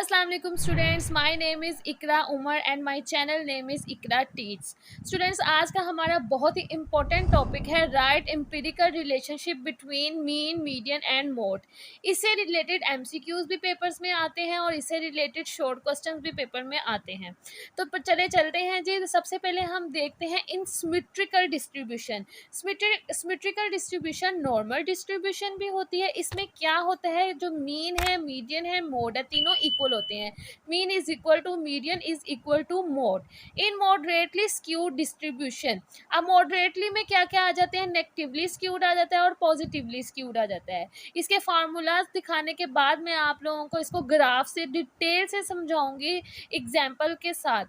Assalamu alaikum students, my name is Iqra Umar and my channel name is Iqra teach. Students, आज का हमारा बहुत ही इंपॉर्टेंट टॉपिक है right empirical relationship between mean, median and mode. इससे related MCQs भी papers में आते हैं और इससे रिलेटेड शॉर्ट क्वेश्चंस भी पेपर में आते हैं। तो चले चलते हैं जी। सबसे पहले हम देखते हैं इन symmetrical distribution. Symmetrical distribution normal distribution भी होती है। इसमें क्या होता है, जो मीन है, मीडियन है, मोड है, तीनों इक्वल होते हैं। Mean is equal to median is equal to mode in moderately skewed distribution. अब मॉडरेटली में क्या क्या आ जाते हैं, नेगेटिवली स्क्यूड आ जाता है और पॉजिटिवली स्क्यूड आ जाता है। इसके फार्मूलाज दिखाने के बाद मैं आप लोगों को इसको ग्राफ से डिटेल से समझाऊंगी एग्जाम्पल के साथ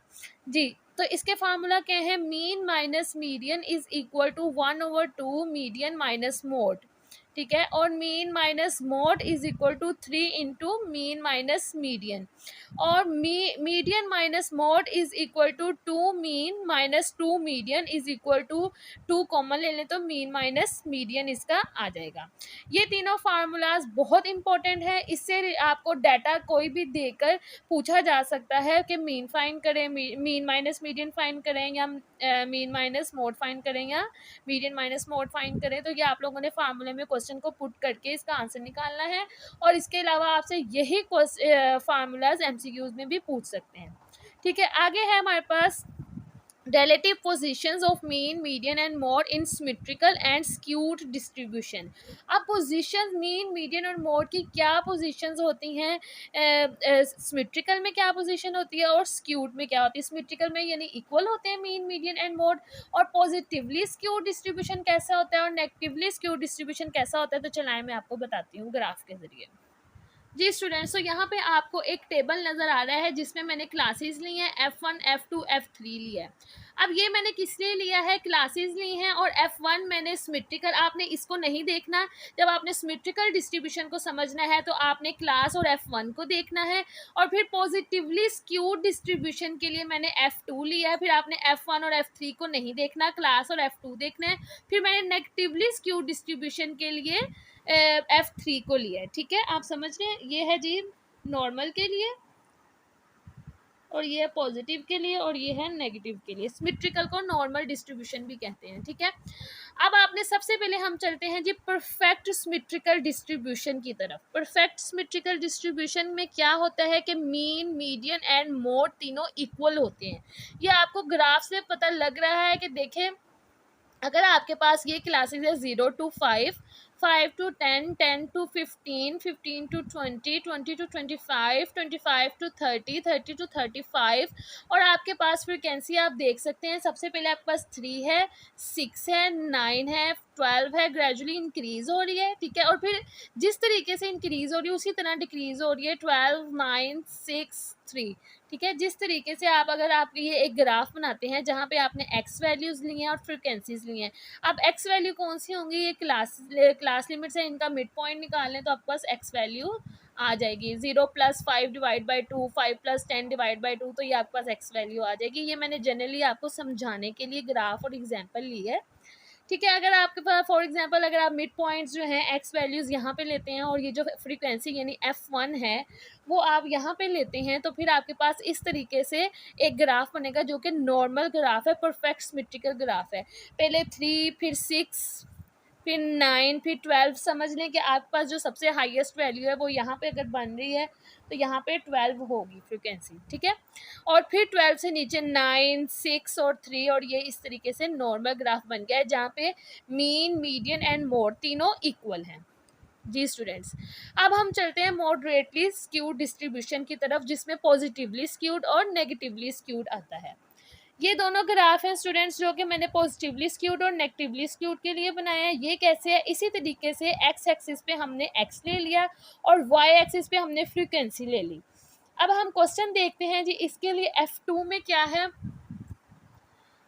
जी। तो इसके फार्मूला क्या है, mean minus median is equal to 1/2 median minus mode, ठीक है। और mean minus mode is equal to 3 into mean minus median. और median minus mode is equal to 2 mean minus 2 median is equal to 2 common ले लें तो mean minus median इसका आ जाएगा। ये तीनों फार्मूलाज बहुत इंपॉर्टेंट है। इससे आपको डाटा कोई भी देकर पूछा जा सकता है कि मीन फाइंड करें, मीन माइनस मीडियन फाइंड करें, या मीन माइनस मोड फाइंड करें, या मीडियन माइनस मोड फाइंड करें। तो ये आप लोगों ने फार्मूले में क्वेश्चन को पुट करके इसका आंसर निकालना है। और इसके अलावा आपसे यही फार्मूलाज एमसीक्यूज में भी पूछ सकते हैं, ठीक है। आगे है हमारे पास relative positions of mean, median and mode in symmetrical and skewed distribution। अब positions mean, median और mode की क्या positions होती हैं, symmetrical में क्या position होती है और skewed में क्या होती है। symmetrical में यानी equal होते हैं mean, median and mode, और positively skewed distribution कैसा होता है और negatively skewed distribution कैसा होता है। तो चलाएं मैं आपको बताती हूँ ग्राफ के जरिए जी। स्टूडेंट्स, तो यहाँ पे आपको एक टेबल नज़र आ रहा है जिसमें मैंने क्लासेस ली हैं, F1, F2, F3 लिया है। अब ये मैंने किस लिए लिया है, क्लासेस ली हैं, और F1 मैंने सिमेट्रिकल, आपने इसको नहीं देखना। जब आपने सिमेट्रिकल डिस्ट्रीब्यूशन को समझना है तो आपने क्लास और F1 को देखना है। और फिर पॉजिटिवली स्क्यूड डिस्ट्रीब्यूशन के लिए मैंने F2 लिया है। फिर आपने F1 और F3 को नहीं देखना, क्लास और F2 देखना है। फिर मैंने नेगेटिवली स्क्यूड डिस्ट्रीब्यूशन के लिए F3 को लिया है, ठीक है। आप समझ रहे हैं, ये है जी नॉर्मल के लिए, और ये है पॉजिटिव के लिए, और ये है नेगेटिव के लिए। सिमेट्रिकल को नॉर्मल डिस्ट्रीब्यूशन भी कहते हैं, ठीक है। अब आपने सबसे पहले हम चलते हैं जी परफेक्ट सिमेट्रिकल डिस्ट्रीब्यूशन की तरफ। परफेक्ट सिमेट्रिकल डिस्ट्रीब्यूशन में क्या होता है कि मीन, मीडियन एंड मोड तीनों इक्वल होते हैं। ये आपको ग्राफ से पता लग रहा है कि देखें, अगर आपके पास ये क्लासेस है 0 to 5, 5 to 10, 10 to 15, 15 to 20, 20 to 25, 25 to 30, 30 to 35, और आपके पास फ्रीक्वेंसी आप देख सकते हैं। सबसे पहले आपके पास 3 है, 6 है, 9 है, 12 है, ग्रेजुअली इंक्रीज हो रही है, ठीक है। और फिर जिस तरीके से इंक्रीज हो रही है उसी तरह डिक्रीज हो रही है, 12, 9, 6, 3, ठीक है। जिस तरीके से अगर आप ये एक ग्राफ बनाते हैं जहाँ पे आपने एक्स वैल्यूज़ ली हैं और फ्रिक्वेंसीज ली हैं। अब एक्स वैल्यू कौन सी होंगी, ये क्लास लिमिट से इनका मिड पॉइंट निकाल लें तो आपके पास एक्स वैल्यू आ जाएगी। 0 + 5 डिवाइड बाई 2, 5 + 10 डिवाइड बाई 2, तो ये आपके पास एक्स वैल्यू आ जाएगी। ये मैंने जनरली आपको समझाने के लिए ग्राफ और एग्जाम्पल ली है, ठीक है। अगर आपके पास फॉर एग्जांपल अगर आप मिड पॉइंट्स जो हैं एक्स वैल्यूज़ यहाँ पे लेते हैं और ये जो फ्रीक्वेंसी यानी F1 है वो आप यहाँ पे लेते हैं, तो फिर आपके पास इस तरीके से एक ग्राफ बनेगा जो कि नॉर्मल ग्राफ है, परफेक्ट सिमेट्रिकल ग्राफ है। पहले 3, फिर 6, फिर 9, फिर 12। समझ लें कि आपके पास जो सबसे हाईएस्ट वैल्यू है वो यहाँ पे अगर बन रही है तो यहाँ पे 12 होगी फ्रीक्वेंसी, ठीक है। और फिर 12 से नीचे 9, 6 और 3, और ये इस तरीके से नॉर्मल ग्राफ बन गया है जहाँ पे मीन, मीडियन एंड मोड तीनों इक्वल हैं जी। स्टूडेंट्स, अब हम चलते हैं मॉडरेटली स्क्यूड डिस्ट्रीब्यूशन की तरफ, जिसमें पॉजिटिवली स्क्यूड और नेगेटिवली स्क्यूड आता है। ये दोनों ग्राफ हैं स्टूडेंट्स जो कि मैंने पॉजिटिवली स्क्यूड और नेगेटिवली स्क्यूड के लिए बनाया है। ये कैसे है, इसी तरीके से एक्स एक्सिस पे हमने एक्स ले लिया और वाई एक्सिस पे हमने फ्रीक्वेंसी ले ली। अब हम क्वेश्चन देखते हैं जी। इसके लिए F2 में क्या है,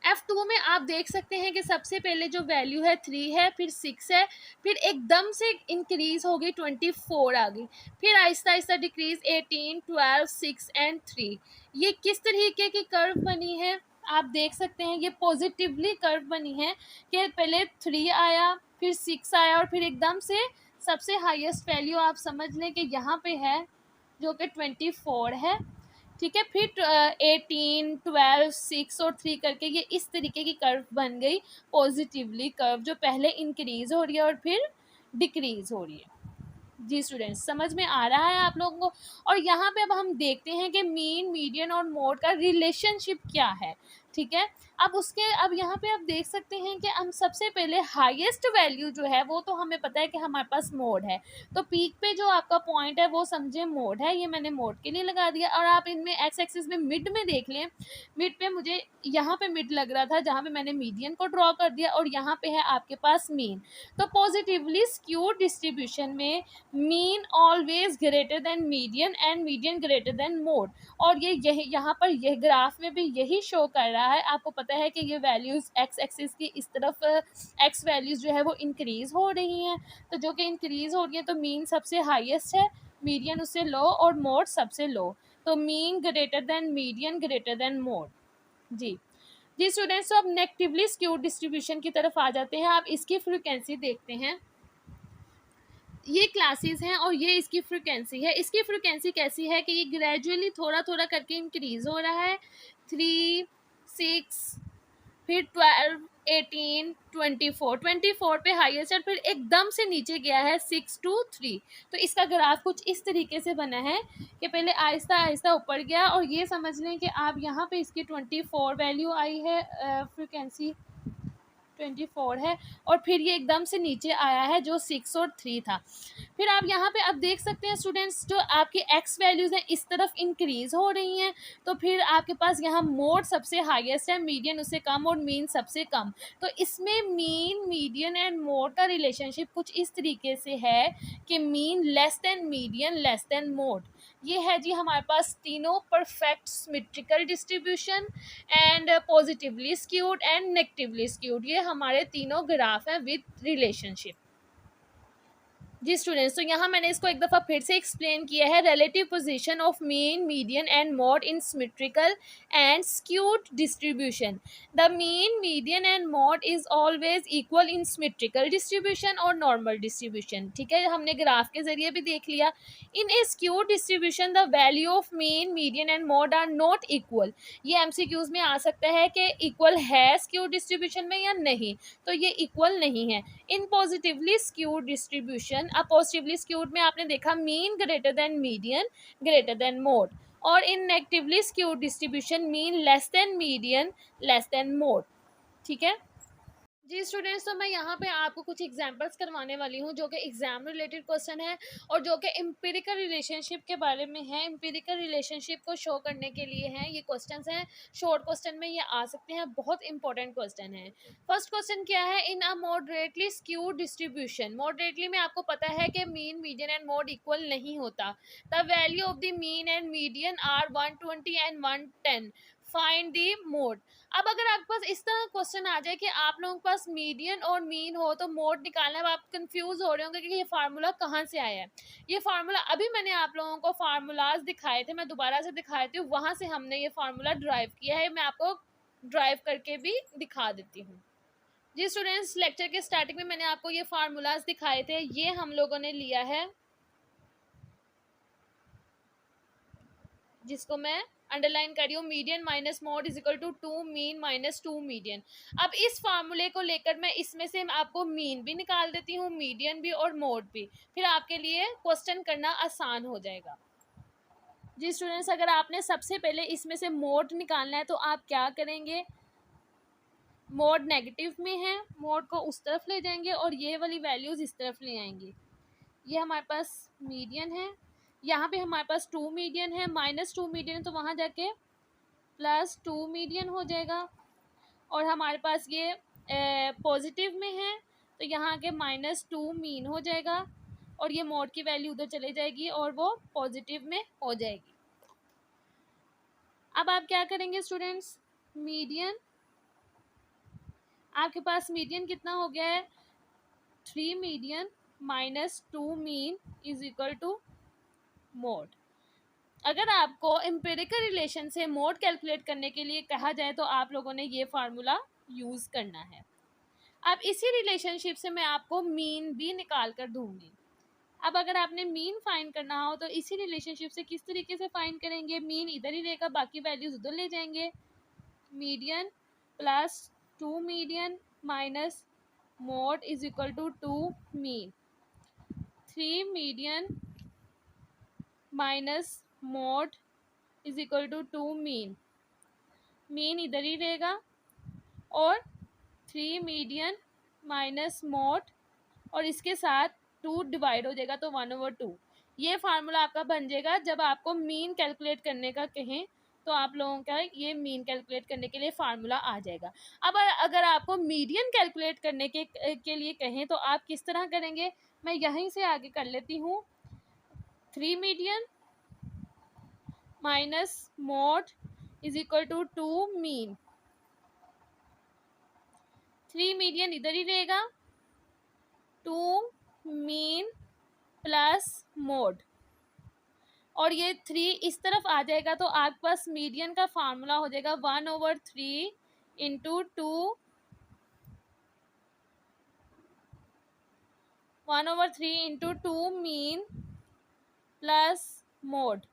F2 में आप देख सकते हैं कि सबसे पहले जो वैल्यू है 3 है, फिर 6 है, फिर एकदम से इंक्रीज हो गई 24 आ गई, फिर आहिस्ता आहिस्ता डिक्रीज 18, 12, 6 एंड 3। ये किस तरीके की कर्व बनी है आप देख सकते हैं, ये पॉजिटिवली कर्व बनी है कि पहले 3 आया, फिर 6 आया, और फिर एकदम से सबसे हाईएस्ट वैल्यू आप समझ लें कि यहाँ पे है जो कि 24 है, ठीक है। फिर 18, 12, 6 और 3 करके ये इस तरीके की कर्व बन गई, पॉजिटिवली कर्व, जो पहले इंक्रीज हो रही है और फिर डिक्रीज हो रही है। जी स्टूडेंट्स, समझ में आ रहा है आप लोगों को? और यहाँ पे अब हम देखते हैं कि मीन, मीडियन और मोड का रिलेशनशिप क्या है, ठीक है। अब यहाँ पे आप देख सकते हैं कि हम सबसे पहले हाईएस्ट वैल्यू जो है वो तो हमें पता है कि हमारे पास मोड है, तो पीक पे जो आपका पॉइंट है वो समझे मोड है, ये मैंने मोड के लिए लगा दिया। और आप इनमें एक्स एक्सिस में मिड में देख लें, मिड पे मुझे यहाँ पे मिड लग रहा था जहाँ पे मैंने मीडियन को ड्रॉ कर दिया, और यहाँ पे है आपके पास मीन। तो पॉजिटिवली स्क्यूड डिस्ट्रीब्यूशन में mean always greater than median and median greater than mode. और ये यही यहाँ पर यह ग्राफ में भी यही शो कर रहा है। आपको पता है कि ये वैल्यूज़ एक्स एक्सिस की इस तरफ एक्स वैल्यूज़ जो है वो इंक्रीज हो रही हैं, तो जो कि इंक्रीज हो रही है तो मीन सबसे हाईएस्ट है, मीडियन उससे लो और मोड सबसे लो। तो mean greater than median greater than mode. जी स्टूडेंट्स, तो अब नेगेटिवली स्क्यूड डिस्ट्रीब्यूशन की तरफ आ जाते हैं। आप इसकी फ्रीक्वेंसी देखते हैं, ये क्लासेस हैं और ये इसकी फ्रीक्वेंसी है। इसकी फ्रीक्वेंसी कैसी है कि ये ग्रेजुअली थोड़ा थोड़ा करके इंक्रीज हो रहा है, 3, 6, फिर 12, 18, 24 पे हाईएस्ट है, फिर एकदम से नीचे गया है 6 to 3। तो इसका ग्राफ कुछ इस तरीके से बना है कि पहले आहिस्ता आहिस्ता ऊपर गया, और ये समझ लें कि आप यहाँ पे इसकी 24 वैल्यू आई है, फ्रीक्वेंसी 24 है, और फिर ये एकदम से नीचे आया है जो 6 और 3 था। फिर आप यहाँ पे अब देख सकते हैं स्टूडेंट्स, जो आपकी एक्स वैल्यूज़ हैं इस तरफ इंक्रीज हो रही हैं, तो फिर आपके पास यहाँ मोड सबसे हाईएस्ट है, मीडियन उससे कम और मीन सबसे कम। तो इसमें मीन, मीडियन एंड मोड का रिलेशनशिप कुछ इस तरीके से है कि mean less than median less than mode. ये है जी हमारे पास तीनों perfect symmetrical distribution and positively skewed and negatively skewed, ये हमारे तीनों ग्राफ हैं विद रिलेशनशिप। जी स्टूडेंट्स, तो यहाँ मैंने इसको एक दफ़ा फिर से एक्सप्लेन किया है, relative position of mean, median and mode in symmetrical and skewed distribution. The mean, median and mode is always equal in symmetrical distribution और नॉर्मल डिस्ट्रीब्यूशन, ठीक है, हमने ग्राफ के जरिए भी देख लिया। In a skewed distribution the value of mean, median and mode are not equal. ये एमसीक्यूज में आ सकता है कि इक्वल है स्क्यूड डिस्ट्रीब्यूशन में या नहीं, तो ये इक्वल नहीं है। इन पॉजिटिवली स्क्यूड डिस्ट्रीब्यूशन, अब पॉजिटिवली स्क्यूड में आपने देखा mean greater than median greater than mode, और in negatively skewed distribution mean less than median less than mode, ठीक है। जी स्टूडेंट्स, तो मैं यहाँ पे आपको कुछ एग्जांपल्स करवाने वाली हूँ जो कि एग्जाम रिलेटेड क्वेश्चन है और जो कि एम्पिरिकल रिलेशनशिप के बारे में है। एम्पिरिकल रिलेशनशिप को शो करने के लिए हैं ये क्वेश्चंस हैं, शॉर्ट क्वेश्चन में ये आ सकते हैं, बहुत इंपॉर्टेंट क्वेश्चन है। फर्स्ट क्वेश्चन क्या है, in a moderately skewed distribution. Moderately में आपको पता है कि mean, median and mode equal नहीं होता। The value of the mean and median are 120 and 110, find the mode. अब अगर आपके पास इस तरह क्वेश्चन आ जाए कि आप लोगों के पास मीडियन और मीन हो तो मोड निकालना है, आप कंफ्यूज हो रहे होंगे कि ये फार्मूला कहाँ से आया है। ये फार्मूला अभी मैंने आप लोगों को फार्मूलाज दिखाए थे, मैं दोबारा से दिखाती हूँ, वहाँ से हमने ये फार्मूला ड्राइव किया है। मैं आपको ड्राइव करके भी दिखा देती हूँ। जी स्टूडेंट्स, लेक्चर के स्टार्टिंग में मैंने आपको ये फार्मूलाज दिखाए थे, ये हम लोगों ने लिया है, जिसको मैं अंडरलाइन कर रही हूँ, median minus mode is equal to 2 mean minus 2 median. अब इस फार्मूले को लेकर मैं इसमें से आपको मीन भी निकाल देती हूँ, मीडियन भी और मोड भी, फिर आपके लिए क्वेश्चन करना आसान हो जाएगा। जी स्टूडेंट्स, अगर आपने सबसे पहले इसमें से मोड निकालना है तो आप क्या करेंगे, मोड नेगेटिव में है, मोड को उस तरफ ले जाएंगे और ये वाली वैल्यूज़ इस तरफ ले आएंगे। ये हमारे पास मीडियन है, यहाँ पे हमारे पास 2 मीडियन है, -2 मीडियन तो वहाँ जाके +2 मीडियन हो जाएगा, और हमारे पास ये पॉजिटिव में है तो यहाँ के -2 मीन हो जाएगा, और ये मोड की वैल्यू उधर चले जाएगी और वो पॉजिटिव में हो जाएगी। अब आप क्या करेंगे स्टूडेंट्स, मीडियन, आपके पास मीडियन कितना हो गया है, 3 median -2 mean is equal to mode. अगर आपको एम्पिरिकल रिलेशन से मोड कैलकुलेट करने के लिए कहा जाए तो आप लोगों ने ये फार्मूला यूज़ करना है। अब इसी रिलेशनशिप से मैं आपको मीन भी निकाल कर दूंगी। अब अगर आपने मीन फाइंड करना हो तो इसी रिलेशनशिप से किस तरीके से फाइंड करेंगे, मीन इधर ही रहेगा, बाकी वैल्यूज उधर ले जाएंगे, median plus 2 median minus mode is equal to 2 mean, 3 median minus mode is equal to 2 mean, mean इधर ही रहेगा और 3 मीडियन माइनस मोड और इसके साथ 2 डिवाइड हो जाएगा तो 1/2। ये फार्मूला आपका बन जाएगा जब आपको मीन कैलकुलेट करने का कहें तो आप लोगों का ये मीन कैलकुलेट करने के लिए फार्मूला आ जाएगा। अब अगर आपको मीडियन कैलकुलेट करने के लिए कहें तो आप किस तरह करेंगे, मैं यहीं से आगे कर लेती हूँ। 3 median minus mode is equal to 2 mean, 3 median इधर ही रहेगा, 2 मीन प्लस मोड और ये 3 इस तरफ आ जाएगा तो आपके पास मीडियन का फार्मूला हो जाएगा 1/3 into 2, 1/3 into 2 mean plus mode.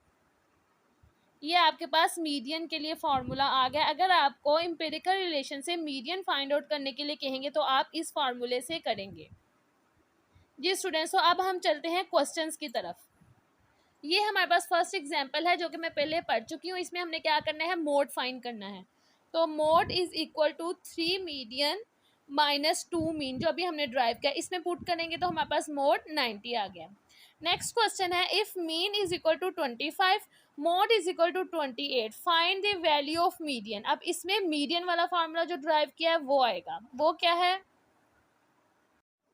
ये आपके पास मीडियन के लिए फार्मूला आ गया। अगर आपको एम्पिरिकल रिलेशन से मीडियन फाइंड आउट करने के लिए कहेंगे तो आप इस फार्मूले से करेंगे। जी स्टूडेंट्स, तो अब हम चलते हैं क्वेश्चंस की तरफ। ये हमारे पास फर्स्ट एग्जांपल है जो कि मैं पहले पढ़ चुकी हूँ। इसमें हमने क्या करना है, मोड फाइंड करना है। तो mode is equal to 3 median minus 2 mean, जो अभी हमने ड्राइव किया, इसमें पुट करेंगे तो हमारे पास मोड 90 आ गया। नेक्स्ट क्वेश्चन है, if mean is equal to 25, mode is equal to 28, find the value of median. अब इसमें मीडियन वाला फार्मूला जो ड्राइव किया है वो आएगा, वो क्या है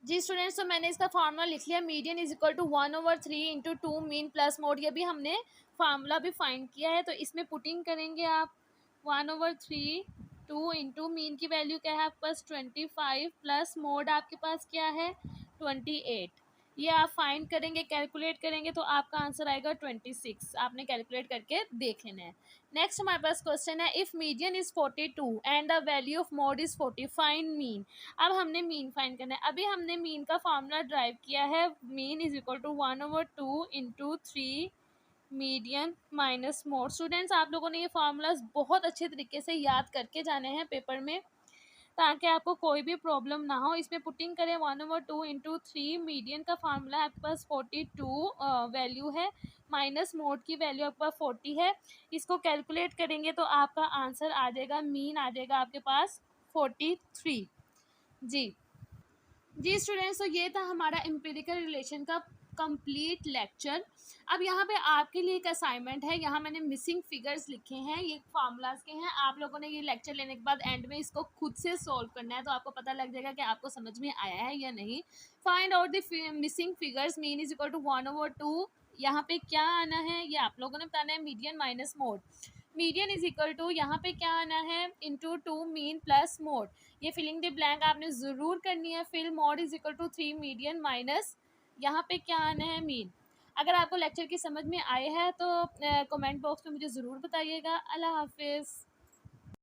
जी स्टूडेंट्स, तो मैंने इसका फार्मूला लिख लिया, median is equal to 1/3 into 2 mean plus mode. ये भी हमने फार्मूला भी फाइंड किया है तो इसमें पुटिंग करेंगे आप 1/3, 2 इंटू मीन की वैल्यू क्या है आपके पास 25 प्लस मोड आपके पास क्या है 28। ये आप फाइंड करेंगे, कैलकुलेट करेंगे तो आपका आंसर आएगा 26। आपने कैलकुलेट करके देख लेना है। नेक्स्ट हमारे पास क्वेश्चन है, if median is 42 and the value of mode is 40, find mean. अब हमने मीन फाइंड करना है। अभी हमने मीन का फार्मूला ड्राइव किया है, mean is equal to 1/2 into 3 median minus mode. Students, आप लोगों ने ये फार्मूलाज बहुत अच्छे तरीके से याद करके जाने हैं पेपर में ताकि आपको कोई भी प्रॉब्लम ना हो। इसमें पुटिंग करें 1/2 इंटू 3 मीडियन का फार्मूला आपके पास 42 वैल्यू है, माइनस मोड की वैल्यू आपके पास 40 है। इसको कैलकुलेट करेंगे तो आपका आंसर आ जाएगा, मीन आ जाएगा आपके पास 43। जी स्टूडेंट्स, तो ये था हमारा एम्पिरिकल रिलेशन का कंप्लीट लेक्चर। अब यहाँ पे आपके लिए एक असाइनमेंट है, यहाँ मैंने मिसिंग फिगर्स लिखे हैं, ये फार्मूलाज के हैं। आप लोगों ने ये लेक्चर लेने के बाद एंड में इसको खुद से सॉल्व करना है तो आपको पता लग जाएगा कि आपको समझ में आया है या नहीं। Find out the missing figures, mean is equal to 1/2, यहाँ पे क्या आना है ये आप लोगों ने बताना है, median minus mode. Median is equal to यहाँ पे क्या आना है इंटू 2 मीन प्लस मोड। ये फिलिंग द ब्लैंक आपने ज़रूर करनी है। Fill mode is equal to 3 median minus यहाँ पे क्या आना है मीन। अगर आपको लेक्चर की समझ में आए हैं तो कमेंट बॉक्स में मुझे ज़रूर बताइएगा। अल्लाह हाफिज़।